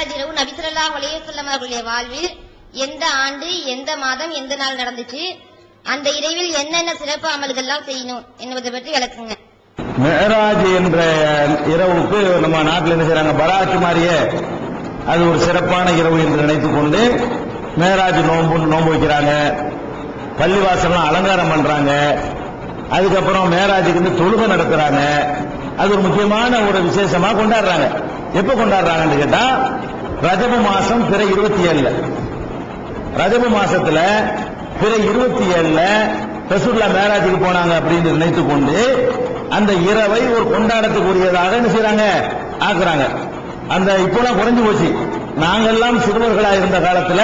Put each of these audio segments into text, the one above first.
மேராஜ் இரவு நபி ஸல்லல்லாஹு அலைஹி வஸல்லம் அவர்களுடைய வாழ்வில் எந்த ஆண்டு, எந்த மாதம், எந்த நாள் நடந்துச்சு, அந்த இரவில் என்னென்ன சிறப்பு அமல்கள்லாம் செய்யணும் என்பதை பற்றி விளக்குங்க. மேராஜ் என்ற இரவுக்கு நம்ம நாட்டில் என்ன செய்றாங்க, பராக்கு மாதிரியே அது ஒரு சிறப்பான இரவு என்று நினைத்துக் கொண்டு மேராஜ் நோன்பு வைக்கிறாங்க. பள்ளிவாசல்லாம் அலங்காரம் பண்றாங்க. அதுக்கப்புறம் மேராஜுக்கு தொழுகை நடத்துறாங்க. அது ஒரு முக்கியமான ஒரு விசேஷமா கொண்டாடுறாங்க. எப்ப கொண்டாடுறாங்கன்னு கேட்டா, ரஜப மாசம் பிற 27 ரஜப மாசத்துல பிற 27 ரசூலுல்லாஹ் மேராஜுக்கு போனாங்க அப்படின்னு நினைத்துக் கொண்டு அந்த இரவை ஒரு கொண்டாடத்துக்குரியதாக என்ன செய்றாங்க, ஆக்குறாங்க. அந்த இப்பெல்லாம் குறைஞ்சு போச்சு. நாங்கெல்லாம் சிறுவர்களா இருந்த காலத்துல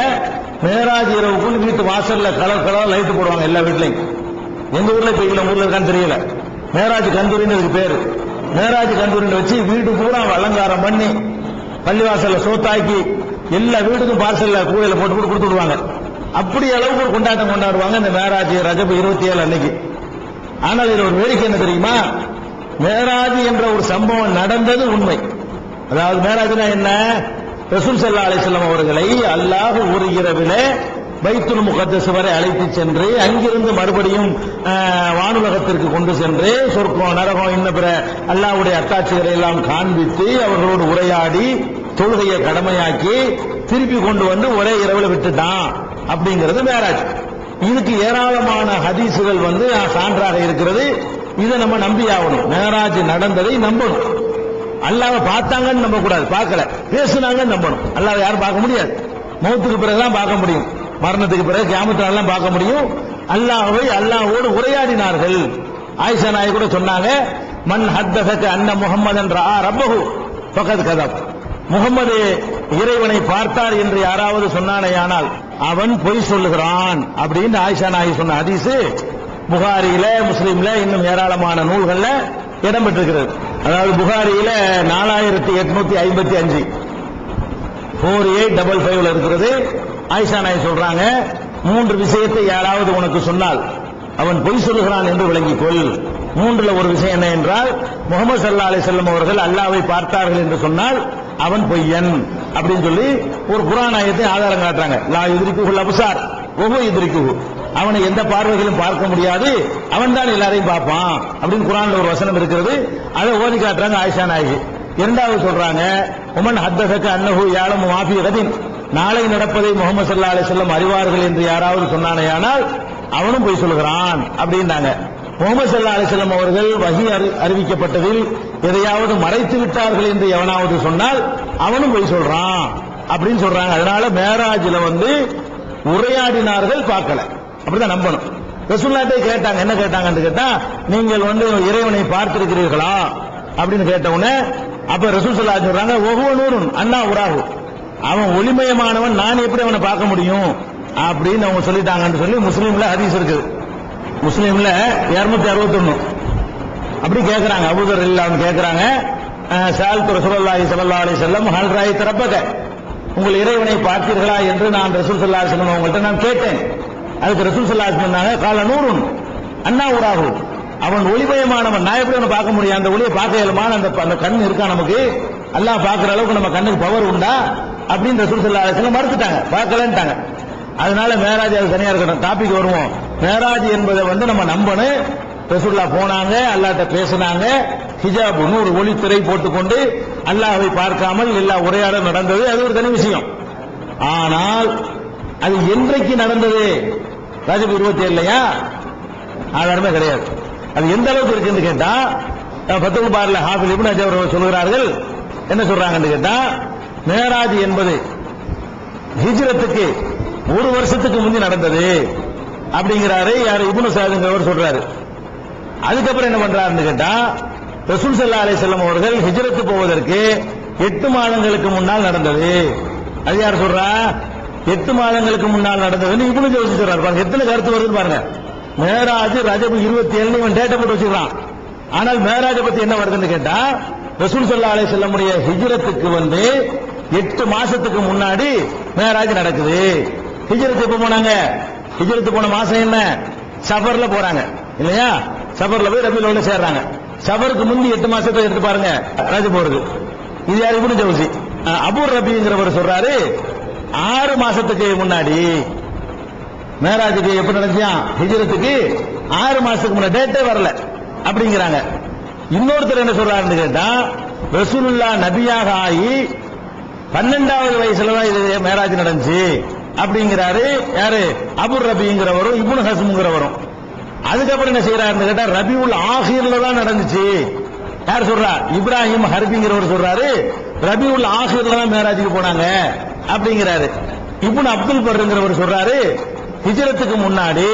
மேராஜ் இரவுக்குள் வீட்டு வாசல்ல கலர் லைட் போடுவாங்க எல்லா வீட்லயும். எங்க ஊர்ல இப்ப இல்ல, ஊர்ல இருக்கான்னு தெரியல. மேராஜ் கந்தூரின்னு பேரு. மேராஜ் கந்தூரின்னு வச்சு வீடு பூரா அலங்காரம் பண்ணி பள்ளிவாசல்ல சோத்தாக்கி எல்லா வீட்டுக்கும் பார்சல்ல கூடையில போட்டு கொடுத்து விடுவாங்க. அப்படி அளவுக்கு ஒரு கொண்டாட்டம் கொண்டாடுவாங்க இந்த மேராஜ் ரஜப் 27 அன்னைக்கு. ஆனால் இதுல ஒரு வேடிக்கை என்ன தெரியுமா, மேராஜ் என்ற ஒரு சம்பவம் நடந்தது உண்மை. அதாவது மேராஜ்னா என்ன, ரசூல் ஸல்லல்லாஹு அலைஹி வஸல்லம் அவர்களை அல்லாஹ் ஒரு இரவிலே பைத்துல் முகத்தஸ் வரை அழைத்து சென்று அங்கிருந்து மறுபடியும் வானுலகத்திற்கு கொண்டு சென்று சொர்க்கம், நரகம், இன்ன பிற அல்லாஹ்வுடைய அத்தாட்சிகளை எல்லாம் காண்பித்து அவர்களோடு உரையாடி தொழுகையை கடமையாக்கி திருப்பி கொண்டு வந்து ஒரே இரவுல விட்டுட்டான் அப்படிங்கிறது மேராஜ். இதுக்கு ஏராளமான ஹதீசுகள் சான்றாக இருக்கிறது. இதை நம்ம நம்பி ஆகணும். மேராஜ் நடந்ததை நம்பணும். அல்லாஹ்வை பார்த்தாங்கன்னு நம்ப கூடாது, பார்க்கல, பேசுனாங்கன்னு நம்பணும். அல்லாஹ்வை யாரும் பார்க்க முடியாது. மௌத்துக்கு பிறகுதான் பார்க்க முடியும். மரணத்துக்கு பிறகு கியாமத் நாள்லாம் பார்க்க முடியும். அல்லாஹ்வை அல்லாஹ்வோடு உரையாடினார்கள். ஆயிஷா நாயகி கூட சொன்னாங்க, மன் ஹத்தஸக அன்ன முஹம்மதன் ரஆ ரப்பஹு ஃபகத் கதப். முகமது இறைவனை பார்த்தார் என்று யாராவது சொன்னானேயானால் அவன் பொய் சொல்லுகிறான் அப்படின்னு ஆயிஷா நாயகி சொன்ன ஹதீஸ் புகாரியில, முஸ்லிம்ல, இன்னும் ஏராளமான நூல்கள்ல இடம்பெற்றிருக்கிறது. அதாவது புகாரியில 4855 4855 இருக்கிறது. ஆயிஷா நாயகி சொல்றாங்க, 3 விஷயத்தை யாராவது உனக்கு சொன்னால் அவன் பொய் சொல்லுகிறான் என்று விளங்கிக்கொள். 3ல ஒரு விஷயம் என்ன என்றால், முஹம்மது ஸல்லல்லாஹு அலைஹி வஸல்லம் அவர்கள் அல்லாஹ்வை பார்த்தார்கள் என்று சொன்னால் அவன் பொய்யன் அப்படின்னு சொல்லி ஒரு குர்ஆன் ஆயத்தை ஆதாரம் காட்டுறாங்க. லா யுத்ரிகுல் அப்சார் வஹுவ யுத்ரிகுஹு. அவனை எந்த பார்வைகளும் பார்க்க முடியாது, அவன் தான் எல்லாரையும் பார்ப்பான் அப்படின்னு குர்ஆன்ல ஒரு வசனம் இருக்கிறது. அதை ஓதி காட்டுறாங்க ஆயிஷா நாயகி. இரண்டாவது சொல்றாங்க, உமன் ஹத்தஸக அன்னஹு யஅலமு மா ஃபீ கதின். நாளை நடப்பதை முஹம்மது ஸல்லல்லாஹு அலைஹி வஸல்லம் அறிவார்கள் என்று யாராவது சொன்னானேயானால் அவனும் பொய் சொல்கிறான் அப்படின்னாங்க. முஹம்மது ஸல்லல்லாஹு அலைஹி வஸல்லம் அவர்கள் வஹி அறிவிக்கப்பட்டதில் எதையாவது மறைத்து விட்டார்கள் என்று எவனாவது சொன்னால் அவனும் பொய் சொல்றான் அப்படின்னு சொல்றாங்க. அதனால மேராஜ்ல உரையாடினார்கள், பார்க்கல, அப்படிதான் நம்பணும். ரசூலுல்லாஹ்ட்டே கேட்டாங்க, என்ன கேட்டாங்கன்னு கேட்டா, நீங்கள் இறைவனை பார்த்திருக்கிறீர்களா அப்படின்னு கேட்ட உடனே அப்ப ரசூல் ஸல்லல்லாஹு அலைஹி சொல்றாங்க, வஹுவ நூருன் அன்னா உராஹு. அவன் ஒளிமயமானவன், நான் எப்படி அவனை பார்க்க முடியும் அப்படின்னு அவங்க சொல்லிட்டாங்கன்னு சொல்லி முஸ்லீம்ல ஹதீஸ் இருக்குது. முஸ்லீம்ல 261 அப்படி கேட்கிறாங்க. அபூதர் ரலியல்லாஹு கேட்கிறாங்க, ஸஅல்து ரசூலுல்லாஹி ஸல்லல்லாஹு அலைஹி வஸல்லம் ஹல் ரஅய்த ரப்பக. உங்கள் இறைவனை பார்த்தீர்களா என்று நான் ரசூல் ஸல்லல்லாஹு அலைஹி வஸல்லம் அவங்கள்ட்ட நான் கேட்டேன். அதுக்கு ரசூல் ஸல்லல்லாஹு அலைஹி வஸல்லம் சொன்னாங்க, கால நூருன் அன்னா உராஹு. அவன் ஒளிமயமானவன், நான் எப்படி அவனை பார்க்க முடியும்? அந்த ஒளியை பார்க்க இயலுமான அந்த கண் இருக்கா நமக்கு? அல்லாஹ் பார்க்கிற அளவுக்கு நம்ம கண்ணுக்கு பவர் உண்டா அப்படின்னு ரசூல் ஸல்லல்லாஹு அலைஹி வஸல்லம் மறுத்துட்டாங்க, பார்க்கலன்ட்டாங்க. அதனால மேராஜ் அது தனியா இருக்கட்டும், டாபிக் வருவோம். மேராஜ் என்பதை நம்ம நம்பணும். ரசூலுல்லாஹ் போனாங்க, அல்லாஹ்ட்ட பேசினாங்க, ஹிஜாப் நூறு ஒளித்திரை போட்டுக்கொண்டு அல்லாஹ்வை பார்க்காமல் எல்லா உரையாடல் நடந்தது. அது ஒரு தனி விஷயம். ஆனால் அது என்றைக்கு நடந்தது? ரஜப் 27 ஆதாரமே கிடையாது. அது எந்த அளவுக்கு இருக்குன்னு கேட்டா, ஃபத்ஹுல் பாரில ஹாஃபிஸ் இப்னு ஹஜர் அவர்கள் சொல்கிறார்கள், என்ன சொல்றாங்கன்னு கேட்டா, மேராஜ் என்பது ஹிஜ்ரத்துக்கு 1 வருஷத்துக்கு முந்தி நடந்தது அப்படிங்கிறாரு. யார்? இப்னு சஅத்ங்கிறவர் சொல்றாரு. அதுக்கப்புறம் என்ன பண்றாருன்னு கேட்டா, ரசூல் ஸல்லல்லாஹு அலைஹி வஸல்லம் அவர்கள் ஹிஜ்ரத்து போவதற்கு 8 மாதங்களுக்கு முன்னால் நடந்தது. அது யார் சொல்றா? 8 மாதங்களுக்கு முன்னால் நடந்ததுன்னு இப்னு ஜௌசி சொல்றாரு. பாருங்க எத்தனை கருத்து வருதுன்னு பாருங்க. மேராஜ் ரஜப் 27 இவன் டேட்டா போட்டு வச்சுக்கிறான். ஆனால் மேராஜை பத்தி என்ன வருதுன்னு கேட்டா, ரசூல் ஸல்லல்லாஹு அலைஹி வஸல்லம் உடைய ஹிஜ்ரத்துக்கு 8 மாசத்துக்கு முன்னாடி மேராஜ் நடக்குது. ஹிஜ்ரத் எப்ப போனாங்க? ஹிஜ்ரத் போன மாசம் என்ன? சஃபர்ல போறாங்க இல்லையா? சஃபர்ல போய் ரபீஉல் அவ்வல்ல சேர்றாங்க. சஃபருக்கு முந்தி 8 மாசத்தை எடுத்து பாருங்க ரஜப் போறது. இது யார்? இப்னு ஜௌசி. அபூ ரபிங்கிறவர் சொல்றாரு 6 மாசத்துக்கு முன்னாடி மேராஜுக்கு எப்ப நடந்துச்சா ஹிஜ்ரத்துக்கு 6 மாசத்துக்கு முன்னாடி டேட்டே வரல அப்படிங்கிறாங்க. இன்னொருத்தர் என்ன சொல்றாருன்னு கேட்டா ரசூலுல்லாஹ் நபியாக ஆகி 12வது வயசுலதான் இது மேராஜ் நடந்துச்சு அப்படிங்கிறாரு. யாரு? அபூ ரபிங்கிறவரும் இப்னு ஹஸ்ம்ங்கிறவரும். அதுக்கப்புறம் என்ன செய்யறாருன்னு கேட்டா ரபியுல் ஆஹிர்ல தான் நடந்துச்சு. யார் சொல்றா? இப்ராஹிம் ஹர்பிங்கிறவர் சொல்றாரு ரபியுல் ஆஹிர்ல தான் மேராஜுக்கு போனாங்க அப்படிங்கிறாரு. இப்னு அப்துல் பர்ங்கிறவர் சொல்றாரு ஹிஜ்ரத்துக்கு முன்னாடி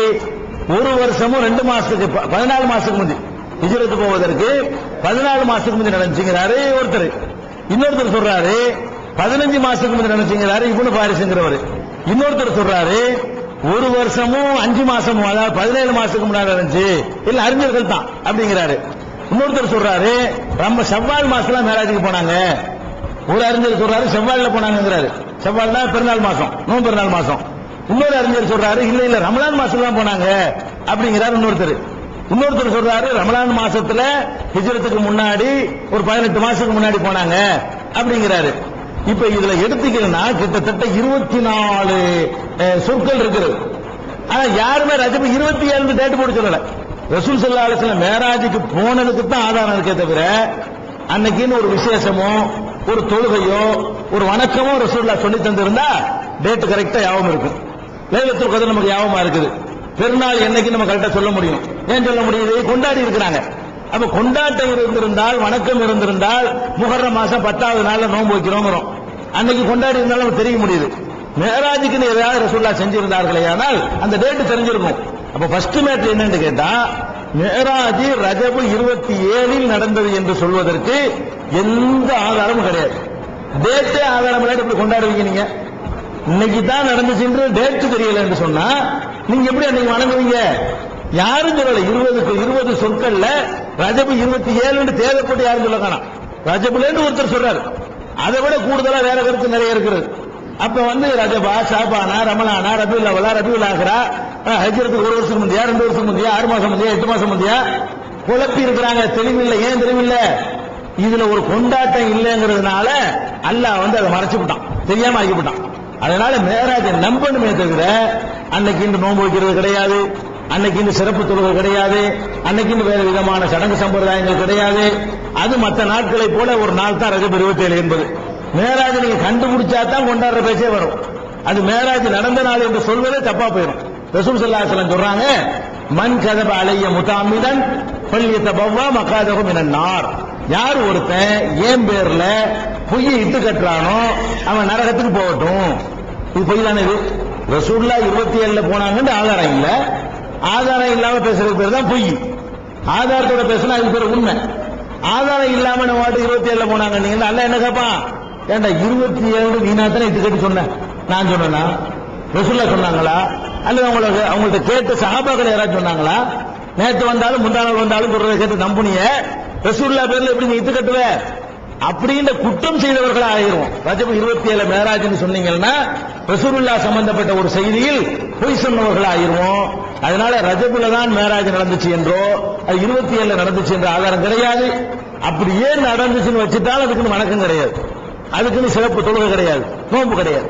1 வருஷமும் 2 மாசத்துக்கு 14 மாசத்துக்கு முந்தி ஹிஜ்ரத்து போவதற்கு 14 மாசத்துக்கு முந்தி நடந்துச்சுங்கிறாரு ஒருத்தர். இன்னொருத்தர் சொல்றாரு 15 மாசத்துக்கு முந்தி நடந்துச்சுங்கிறாரு இப்னு பாரிஸ்ங்கிறவர். இன்னொருத்தர் சொல்றாரு 1 வருஷமும் 5 மாசமும் அதாவது 17 மாசத்துக்கு முன்னாடி நடந்துச்சு. இல்ல அறிஞர்கள் தான் அப்படிங்கிறாரு. இன்னொருத்தர் சொல்றாரு நம்ம ஷவ்வால் மாசத்துல மேராஜுக்கு போனாங்க. ஒரு அறிஞர் சொல்றாரு ஷவ்வால்ல போனாங்கிறாரு. ஷவ்வால் தான் பெருநாள் மாசம், நோன்பு பெருநாள் மாசம். இன்னொரு அறிஞர் சொல்றாரு இல்ல ரமலான் மாசத்துல தான் போனாங்க அப்படிங்கிறாரு இன்னொருத்தர். இன்னொருத்தர் சொல்றாரு ரமலான் மாசத்துல ஹிஜ்ரத்துக்கு முன்னாடி ஒரு 18 மாசத்துக்கு முன்னாடி போனாங்க அப்படிங்கிறாரு. இப்ப இதுல எடுத்துக்கணும்னா கிட்டத்தட்ட 24 சொற்கள் இருக்கிறது. ஆனா யாருமே ரஜபு 27 டேட் போட்டு சொல்லல. ரசூல் ஸல்லல்லாஹு அலைஹி வஸல்லம் மேராஜுக்கு போனதுக்கு தான் ஆதாரம் இருக்கே தவிர அன்னைக்குன்னு ஒரு விசேஷமோ ஒரு தொழுகையோ ஒரு வணக்கமோ ரசூலுல்லாஹ் சொல்லி தந்திருந்தா டேட் கரெக்டா ஞாபகம் இருக்கும். லைலத்துல் கத்ர் நமக்கு ஞாபகமா இருக்குது. பெருநாள் என்னைக்கு நம்ம கரெக்டா சொல்ல முடியும். ஏன் சொல்ல முடியுது? கொண்டாடி இருக்கிறாங்க. அப்ப கொண்டாட்டம் இருந்திருந்தால் வணக்கம் இருந்திருந்தால் முஹர்ரம் மாசம் 10வது நாள்ல நோன்பு வைக்கிறோம் அன்னைக்கு கொண்டாடி இருந்தாலும் நமக்கு தெரிய முடியுது. மேராஜுக்கு ஏதாவது ரசூலுல்லாஹ் செஞ்சிருந்தார்களே ஆனால் அந்த டேட் தெரிஞ்சிருக்கும். அப்ப ஃபர்ஸ்ட் மேட்டர் என்னன்னு கேட்டா மேராஜ் ரஜபு 27 நடந்தது என்று சொல்வதற்கு எந்த ஆதாரமும் கிடையாது. டேட்டே ஆதாரம் இல்லாட்டி எப்படி கொண்டாடுவீங்க நீங்க? இன்னைக்கு தான் நடந்துச்சுன்ற டேட் தெரியல என்று சொன்னா நீங்க எப்படி அன்னைக்கு வணங்குவீங்க? யாரும் சொல்லல. 20க்கு 20 சொற்கள்ல ரஜபு 27 தேவைப்பட்டு யாரும் சொல்ல காணோம். ரஜபுலேன்னு ஒருத்தர் சொல்றாரு. அதை விட கூடுதலா வேற கருத்து நிறைய இருக்கிறது. அப்ப ரஜபா, ஷாபானா, ரமலானா, ரபியுல் அவலா, ரபியுல் ஆஹிரா, ஹஜ்ரத்துக்கு 1 வருஷத்துக்கு முந்தையா, 2 வருஷத்துக்கு முந்தையா, 6 மாசம் முந்தையா, 8 மாசம் முந்தையா குழப்பி இருக்கிறாங்க. தெளிவில்லை. ஏன் தெளிவில்லை? இதுல ஒரு கொண்டாட்டம் இல்லைங்கிறதுனால அல்லாஹ் அதை மறைச்சு விட்டான், தெரியாம ஆக்கி விட்டான். அதனால மேராஜை நம்பணுமே தவிர அன்னைக்கு இன்று நோன்பு வைக்கிறது கிடையாது, அன்னைக்கு இன்று சிறப்பு தொழுகை கிடையாது, அன்னைக்கு இன்று வேறு விதமான சடங்கு சம்பிரதாயங்கள் கிடையாது. அது மற்ற நாட்களை போல ஒரு நாள் தான் ரஜப் 27 என்பது. மேராஜ் நீங்க கண்டுபிடிச்சா தான் கொண்டாடுற பேச்சே வரும். அது மேராஜ் நடந்த நாள் என்று சொல்வதே தப்பா போயிடும். ரசூல் ஸல்லல்லாஹு அலைஹி வஸல்லம் சொல்றாங்க மன் கதப அலைய முதாமிதன் ஃபல்யதபவ்வா மகாதஹு மினன் நார். யார் ஒருத்தன் என் பேர்ல பொய்யை இட்டு கட்டுறானோ அவன் நரகத்துக்கு போகட்டும். இது பொய் தானே? இது ரசூலுல்லாஹ் 27 போனாங்கன்னு ஆதாரம் இல்ல. ஆதாரம் இல்லாம பேசுறது பேர் தான் பொய். ஆதாரத்தோட பேசினா அது பேர் உண்மை. ஆதாரம் இல்லாம நம்ம 27 போனாங்க நீங்க அல்ல என்ன கேட்பான்? ஏண்டா 27 நீனா தானே இட்டு கட்டி சொன்ன? நான் சொன்னா ரசூலுல்லாஹ் சொன்னாங்களா? அல்லது அவங்கள்ட்ட கேட்ட சஹாபாக்கள் யாராவது சொன்னாங்களா? நேற்று வந்தாலும் முந்தானால் வந்தாலும் சொல்றதை கேட்டு நம்புனிய ரசூலுல்லாஹ் பேர்ல எப்படி நீ இட்டு கட்டுவ? அப்படின்ற குற்றம் செய்தவர்களா ஆயிரும். ரஜப் 27 மேராஜ்னு சொன்னீங்கன்னா ரசூலுல்லாஹ் சம்பந்தப்பட்ட ஒரு செய்தியில் பொய் சொன்னவர்களா ஆயிருவோம். அதனால ரஜபுல தான் மேராஜ் நடந்துச்சு என்றோ அது 27 நடந்துச்சு என்ற ஆதாரம் கிடையாது. அப்படி ஏன் நடந்துச்சுன்னு வச்சுட்டாலும் அதுக்குன்னு வணக்கம் கிடையாது, அதுக்குன்னு சிறப்பு தொழுகை கிடையாது, நோன்பு கிடையாது.